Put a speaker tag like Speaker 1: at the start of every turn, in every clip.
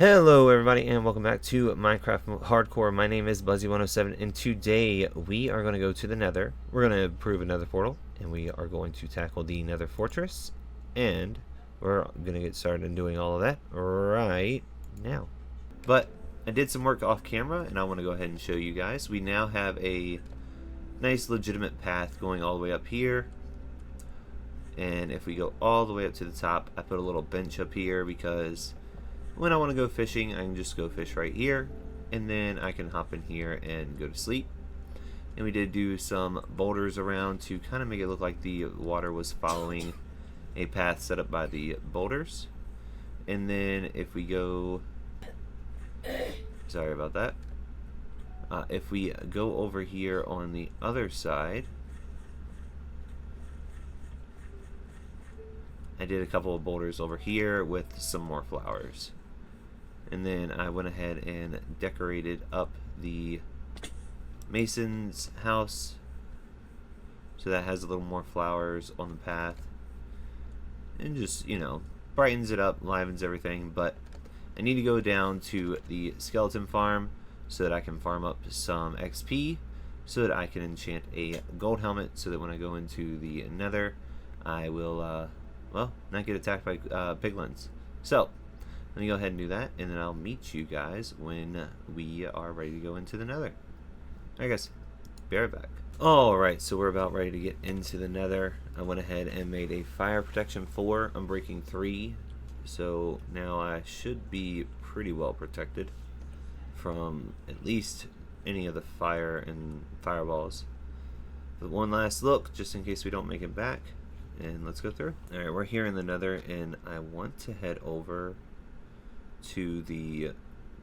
Speaker 1: Hello everybody and welcome back to Minecraft Hardcore. My name is Buzzy107 and today we are going to go to the Nether. We're going to improve a Nether portal and we are going to tackle the Nether fortress, and we're going to get started in doing all of that right now. But I did some work off camera and I want to go ahead and show you guys. We now have a nice legitimate path going all the way up here. And if we go all the way up to the top, I put a little bench up here because when I want to go fishing, I can just go fish right here, and then I can hop in here and go to sleep. And we did do some boulders around to kind of make it look like the water was following a path set up by the boulders. And then if we go, sorry about that, if we go over here on the other side, I did a couple of boulders over here with some more flowers. And then I went ahead and decorated up the mason's house so that has a little more flowers on the path, and just, you know, brightens it up, livens everything. But I need to go down to the skeleton farm so that I can farm up some XP so that I can enchant a gold helmet, so that when I go into the Nether I will well, not get attacked by piglins. So let me go ahead and do that, and then I'll meet you guys when we are ready to go into the Nether. Alright guys, be right back. Alright, so we're about ready to get into the Nether. I went ahead and made a fire protection 4, unbreaking 3, so now I should be pretty well protected from at least any of the fire and fireballs. But one last look, just in case we don't make it back, and let's go through. Alright, we're here in the Nether, and I want to head over to the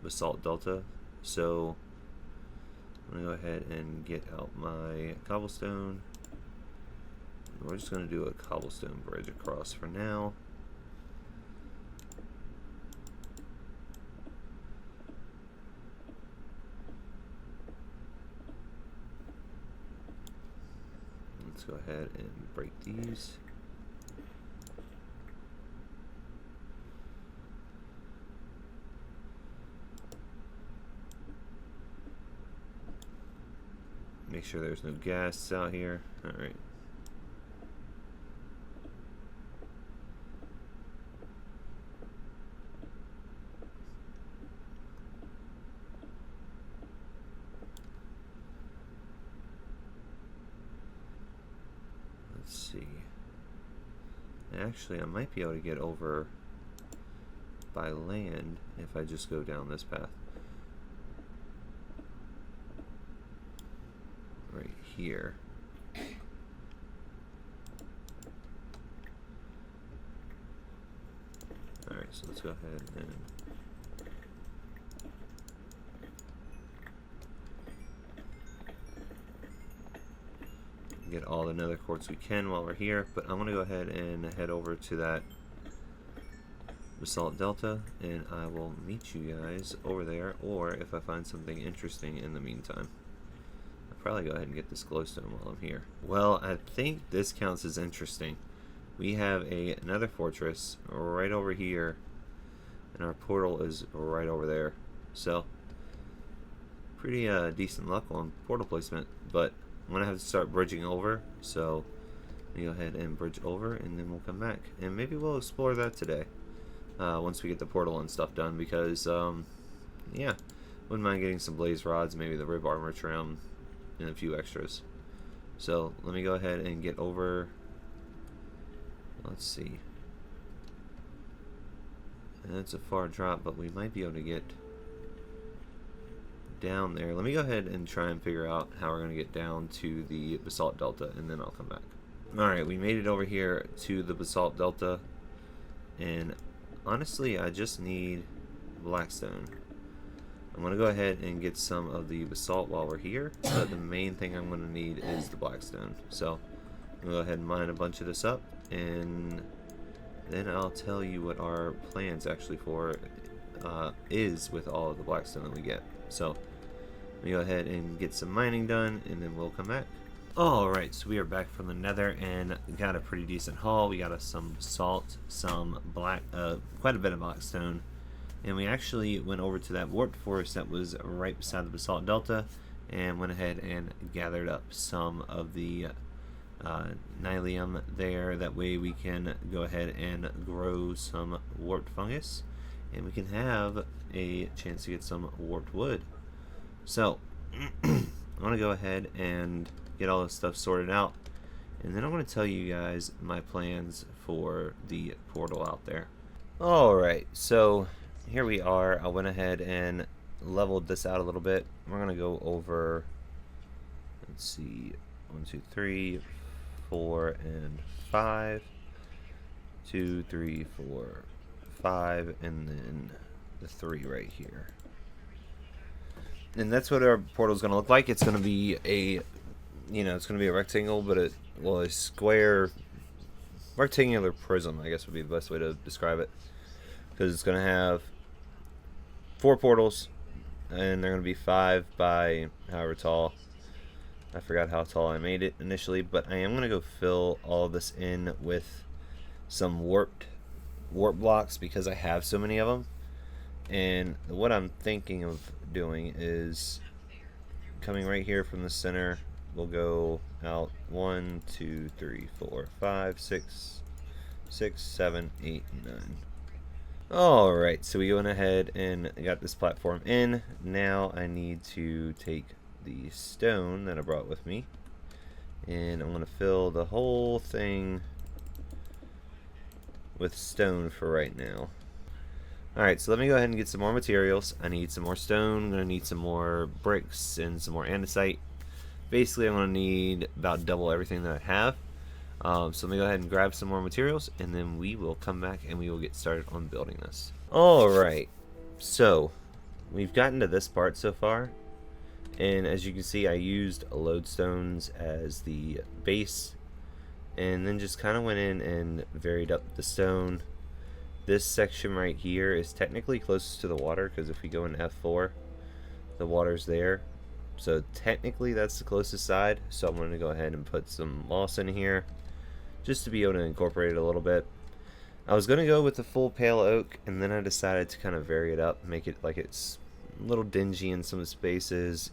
Speaker 1: basalt delta, so I'm gonna go ahead and get out my cobblestone. We're just gonna do a cobblestone bridge across for now. Let's go ahead and break these. Make sure there's no gas out here. Alright. Let's see. Actually, I might be able to get over by land if I just go down this path. Right here. Alright, so let's go ahead and get all the nether quartz we can while we're here. But I'm gonna go ahead and head over to that basalt delta, and I will meet you guys over there, or if I find something interesting in the meantime. Probably go ahead and get this glowstone while I'm here. Well, I think this counts as interesting. We have another fortress right over here, and our portal is right over there. So pretty decent luck on portal placement, but I'm gonna have to start bridging over. So let me go ahead and bridge over, and then we'll come back, and maybe we'll explore that today once we get the portal and stuff done, because yeah, wouldn't mind getting some blaze rods, maybe the rib armor trim, and a few extras. So let me go ahead and get over. Let's see. That's a far drop, but we might be able to get down there. Let me go ahead and try and figure out how we're going to get down to the basalt delta, and then I'll come back. Alright, we made it over here to the basalt delta, and honestly I just need blackstone. I'm going to go ahead and get some of the basalt while we're here, but the main thing I'm going to need is the blackstone. So I'm going to go ahead and mine a bunch of this up, and then I'll tell you what our plans actually for is with all of the blackstone that we get. So let me go ahead and get some mining done, and then we'll come back. Alright, so we are back from the Nether and got a pretty decent haul. We got us some salt, some quite a bit of blackstone, And we actually went over to that warped forest that was right beside the basalt delta and went ahead and gathered up some of the nylium there. That way we can go ahead and grow some warped fungus, and we can have a chance to get some warped wood. So I'm going to go ahead and get all this stuff sorted out, and then I'm going to tell you guys my plans for the portal out there. Alright, so here we are. I went ahead and leveled this out a little bit. We're going to go over, let's see, 1, 2, 3, 4, and 5. 2, 3, 4, 5, and then the 3 right here. And that's what our portal is going to look like. It's going to be a, it's going to be a rectangle, but a square, rectangular prism, I guess would be the best way to describe it. Because it's going to have 4 portals, and they're going to be 5 by however tall. I forgot how tall I made it initially, but I am going to go fill all of this in with some warp blocks because I have so many of them. And what I'm thinking of doing is coming right here from the center. We'll go out 1, 2, 3, 4, 5, 6, 7, 8, 9. Alright, so we went ahead and got this platform in. Now I need to take the stone that I brought with me, and I'm going to fill the whole thing with stone for right now. Alright, so let me go ahead and get some more materials. I need some more stone, I'm going to need some more bricks and some more andesite. Basically I'm going to need about double everything that I have. So let me go ahead and grab some more materials, and then we will come back and we will get started on building this. Alright, so we've gotten to this part so far, and as you can see I used lodestones as the base, and then just kind of went in and varied up the stone. This section right here is technically closest to the water, because if we go in F4, the water's there. So technically that's the closest side, so I'm going to go ahead and put some moss in here just to be able to incorporate it a little bit. I was going to go with the full pale oak, and then I decided to kind of vary it up, make it like it's a little dingy in some spaces,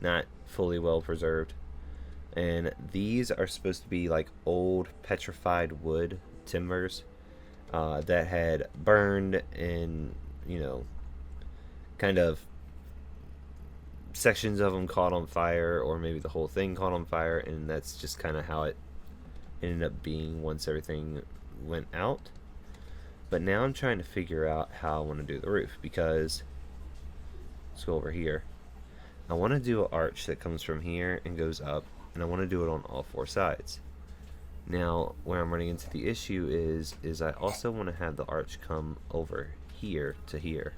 Speaker 1: not fully well preserved. And these are supposed to be like old petrified wood timbers that had burned, and kind of sections of them caught on fire, or maybe the whole thing caught on fire, and that's just kind of how it ended up being once everything went out. But now I'm trying to figure out how I want to do the roof, because let's go over here. I want to do an arch that comes from here and goes up, and I want to do it on all 4 sides. Now where I'm running into the issue is I also want to have the arch come over here to here,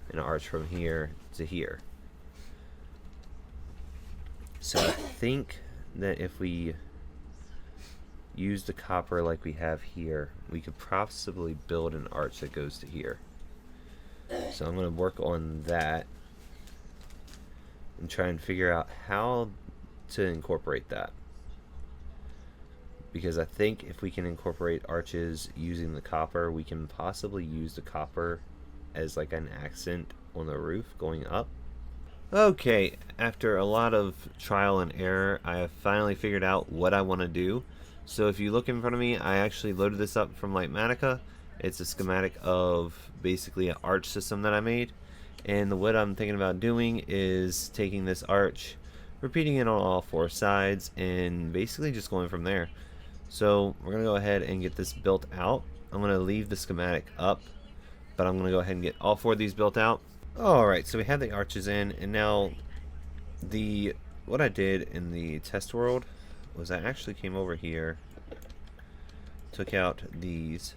Speaker 1: and an arch from here to here. So I think that if we use the copper like we have here, we could possibly build an arch that goes to here. So I'm going to work on that and try and figure out how to incorporate that, because I think if we can incorporate arches using the copper, we can possibly use the copper as like an accent on the roof going up. Okay, after a lot of trial and error, I have finally figured out what I want to do. So if you look in front of me, I actually loaded this up from Lightmatica. It's a schematic of basically an arch system that I made. And what I'm thinking about doing is taking this arch, repeating it on all 4 sides, and basically just going from there. So we're going to go ahead and get this built out. I'm going to leave the schematic up, but I'm going to go ahead and get all 4 of these built out. Alright, so we have the arches in, and now what I did in the test world was I actually came over here, took out these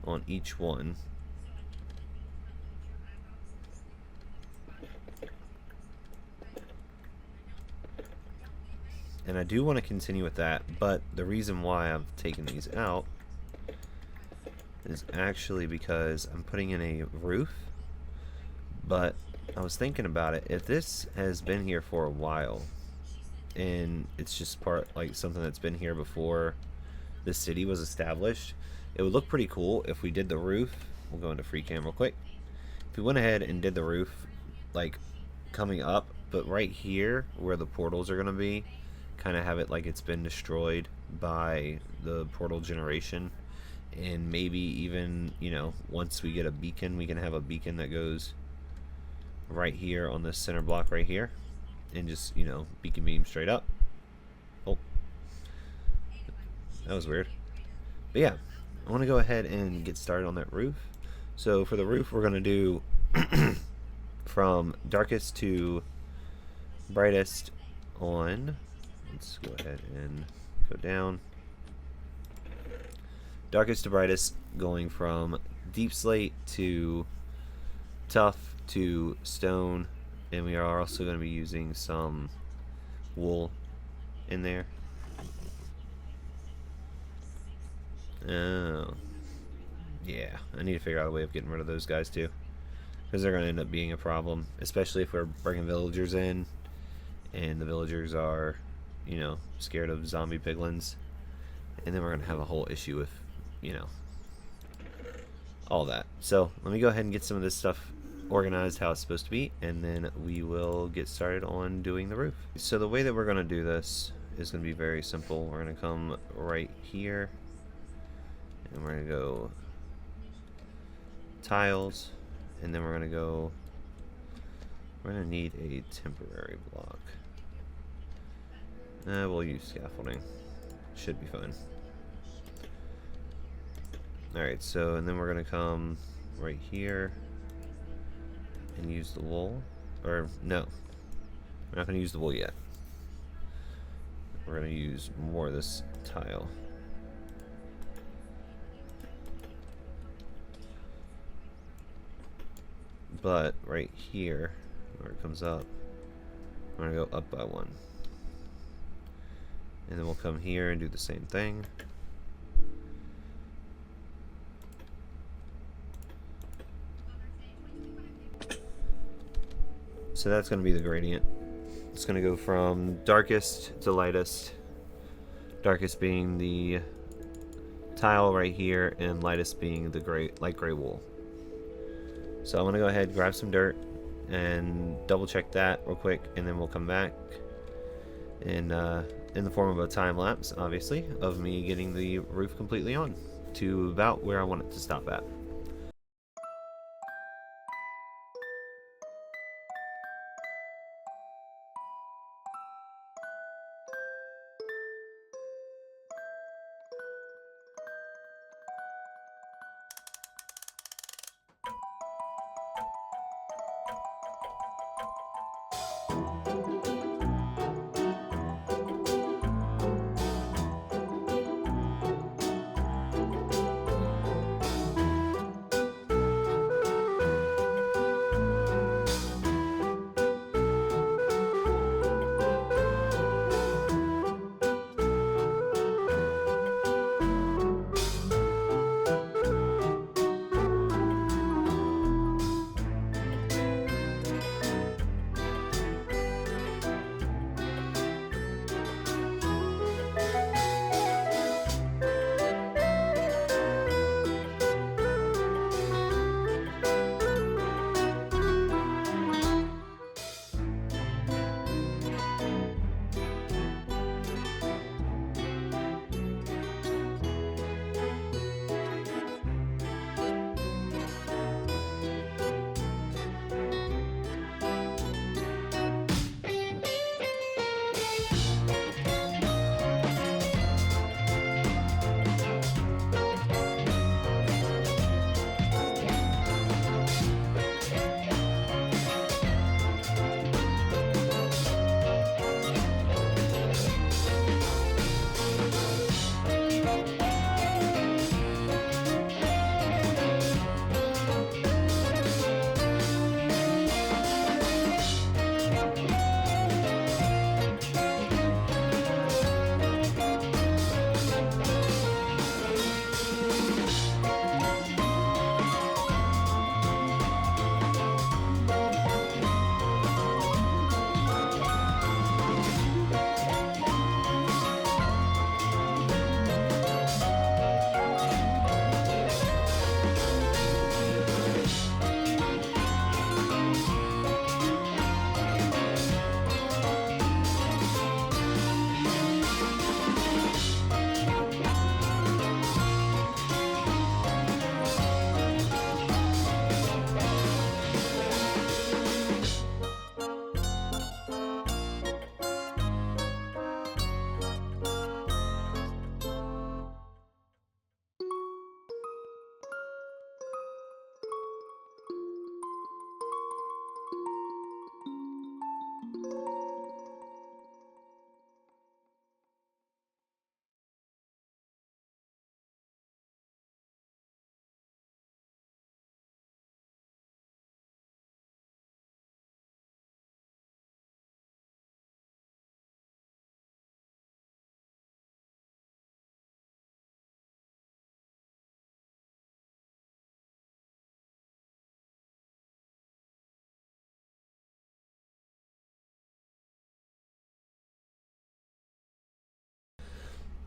Speaker 1: on each one, and I do want to continue with that, but the reason why I've taken these out is actually because I'm putting in a roof. But I was thinking about it, if this has been here for a while and it's just like something that's been here before the city was established, It would look pretty cool if we did the roof. We'll go into free cam real quick. If we went ahead and did the roof, like coming up, but right here where the portals are going to be, kind of have it like it's been destroyed by the portal generation. And maybe even, you know, once we get a beacon, we can have a beacon that goes right here on this center block right here. And just, you know, beacon beam straight up. Oh. That was weird. But yeah, I want to go ahead and get started on that roof. So for the roof, we're going to do from darkest to brightest on. Let's go ahead and go down. Darkest to brightest, going from deep slate to tough to stone, and we are also going to be using some wool in there. Oh, yeah, I need to figure out a way of getting rid of those guys too, because they're going to end up being a problem, especially if we're bringing villagers in, and the villagers are, you know, scared of zombie piglins, and then we're going to have a whole issue with, you know, all that. So let me go ahead and get some of this stuff organized how it's supposed to be, and then we will get started on doing the roof. So the way that we're going to do this is going to be very simple. We're going to come right here, and we're going to go tiles, and then we're going to go, we're going to need a temporary block. We'll use scaffolding. Should be fine. Alright, so, and then we're going to come right here and use the wool. Or, no. We're not going to use the wool yet. We're going to use more of this tile. But, right here, where it comes up, we're going to go up by one. And then we'll come here and do the same thing. So that's going to be the gradient. It's going to go from darkest to lightest. Darkest being the tile right here, and lightest being the light gray wool. So I'm going to go ahead and grab some dirt and double check that real quick, and then we'll come back and in the form of a time lapse, obviously, of me getting the roof completely on to about where I want it to stop at.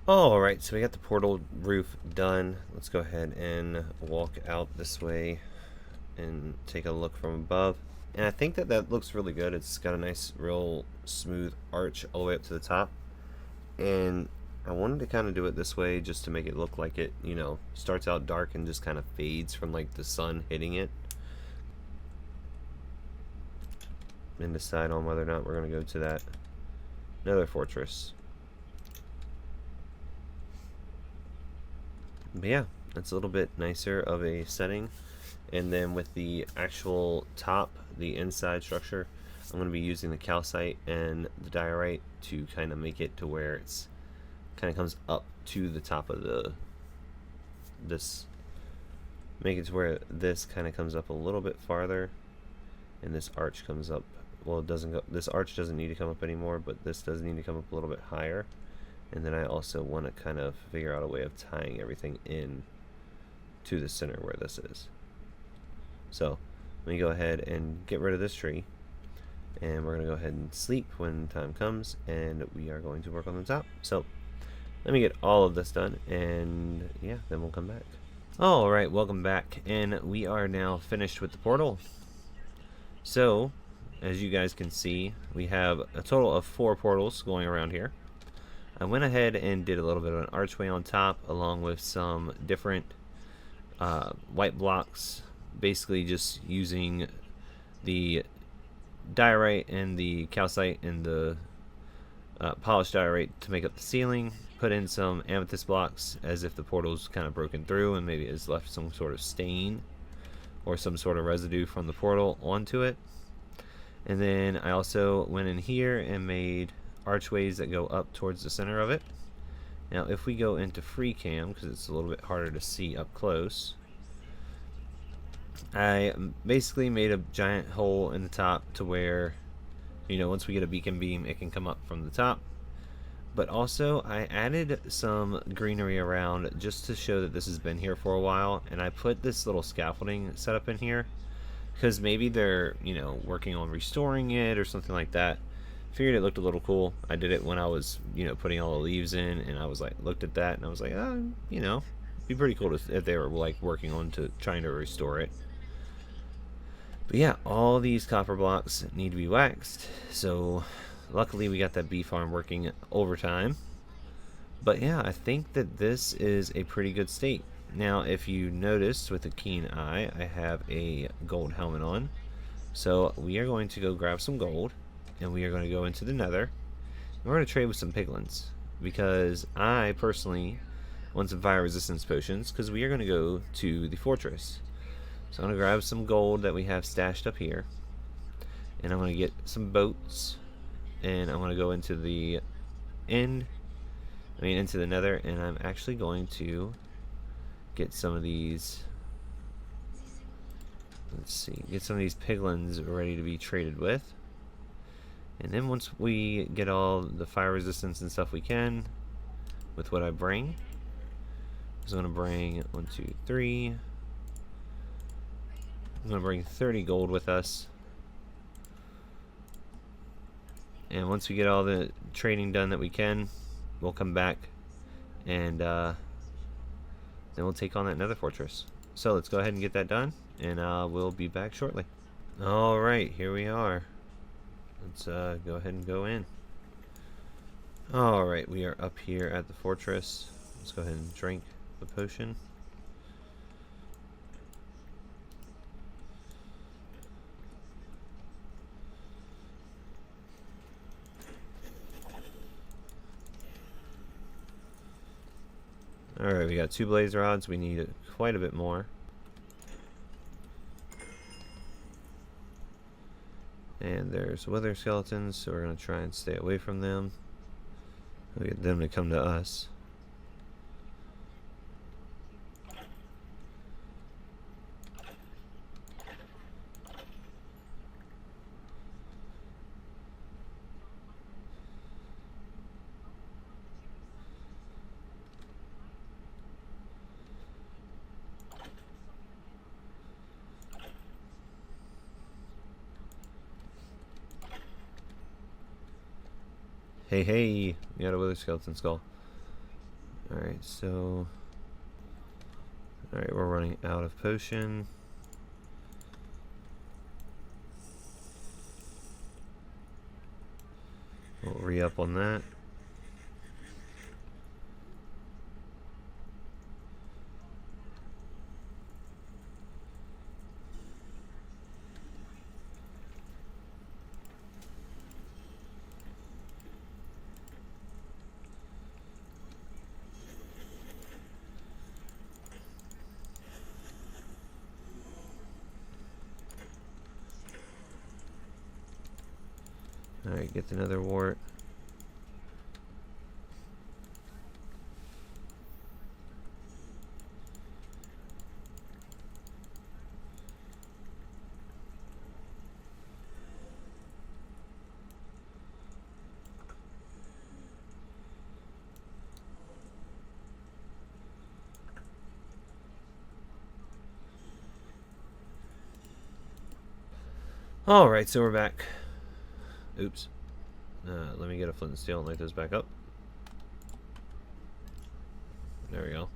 Speaker 1: Alright, so we got the portal roof done. Let's go ahead and walk out this way and take a look from above. And I think that that looks really good. It's got a nice, real smooth arch all the way up to the top. And I wanted to kind of do it this way just to make it look like it, you know, starts out dark and just kind of fades from like the sun hitting it. And decide on whether or not we're going to go to that nether fortress. But yeah, that's a little bit nicer of a setting. And then with the actual top, the inside structure, I'm going to be using the calcite and the diorite to kind of make it to where it's kind of comes up to the top of make it to where this kind of comes up a little bit farther, and this arch comes up. Well, it doesn't go. This arch doesn't need to come up anymore, but this does need to come up a little bit higher. And then I also want to kind of figure out a way of tying everything in to the center where this is. So let me go ahead and get rid of this tree, and we're going to go ahead and sleep when time comes, and we are going to work on the top. So let me get all of this done, and yeah, then we'll come back. Alright, welcome back, and we are now finished with the portal. So as you guys can see, we have a total of 4 portals going around here. I went ahead and did a little bit of an archway on top, along with some different white blocks, basically just using the diorite and the calcite and the polished diorite to make up the ceiling. Put in some amethyst blocks as if the portal's kind of broken through and maybe has left some sort of stain or some sort of residue from the portal onto it. And then I also went in here and made archways that go up towards the center of it. Now if we go into free cam, because it's a little bit harder to see up close, I basically made a giant hole in the top to where, you know, once we get a beacon beam, it can come up from the top. But also I added some greenery around just to show that this has been here for a while, and I put this little scaffolding set up in here because maybe they're, you know, working on restoring it or something like that. Figured it looked a little cool. I did it when I was, you know, putting all the leaves in, and I was like, looked at that and I was like, oh, you know, it'd be pretty cool if they were like working on to trying to restore it. But yeah, all these copper blocks need to be waxed, so luckily we got that bee farm working overtime. But yeah, I think that this is a pretty good state. Now if you noticed with a keen eye, I have a gold helmet on, so we are going to go grab some gold, and we are going to go into the nether, and we're going to trade with some piglins, because I personally want some fire resistance potions, because we are going to go to the fortress. So I'm going to grab some gold that we have stashed up here, and I'm going to get some boats, and I'm going to go into the into the nether, and I'm actually going to get some of these, let's see, get some of these piglins ready to be traded with. And then once we get all the fire resistance and stuff we can with what I bring, so I'm going to bring 1, 2, 3. I'm going to bring 30 gold with us. And once we get all the trading done that we can, we'll come back and then we'll take on that nether fortress. So let's go ahead and get that done, and we'll be back shortly. Alright, here we are. Let's go ahead and go in. Alright, we are up here at the fortress. Let's go ahead and drink the potion. Alright, we got 2 blaze rods. We need quite a bit more. And there's wither skeletons, so we're going to try and stay away from them. We'll get them to come to us. Hey, hey, we got a wither skeleton skull. Alright, so... Alright, we're running out of potion. We'll re-up on that. Alright, get another wart. Alright, so we're back. Oops. Let me get a flint and steel and light those back up. There we go.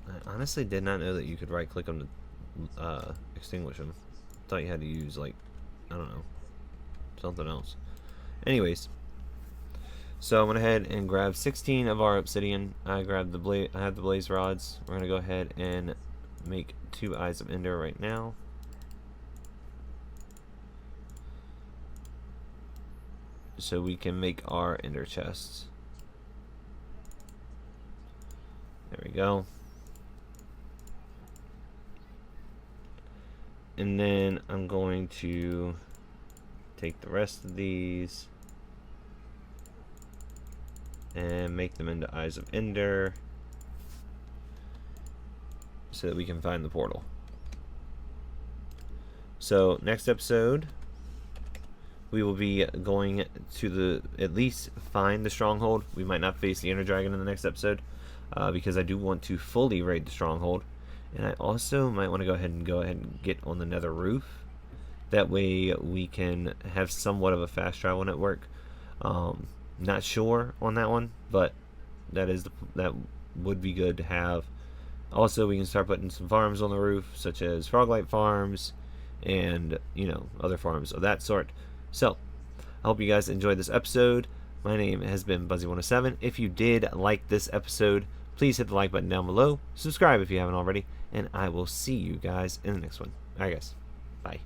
Speaker 1: I honestly did not know that you could right click them to extinguish them. Thought you had to use, like, I don't know, something else. Anyways, so I went ahead and grabbed 16 of our obsidian. I grabbed the I have the blaze rods. We're gonna go ahead and make 2 eyes of ender right now. So we can make our ender chests. There we go. And then I'm going to take the rest of these and make them into eyes of ender so that we can find the portal. So next episode we will be going to at least find the stronghold. We might not face the Ender Dragon in the next episode because I do want to fully raid the stronghold, and I also might want to go ahead and get on the nether roof. That way we can have somewhat of a fast travel network. Not sure on that one, but that would be good to have. Also, we can start putting some farms on the roof, such as Froglight farms and, you know, other farms of that sort. So, I hope you guys enjoyed this episode. My name has been Buzzy107. If you did like this episode, please hit the like button down below. Subscribe if you haven't already. And I will see you guys in the next one. Alright guys, bye.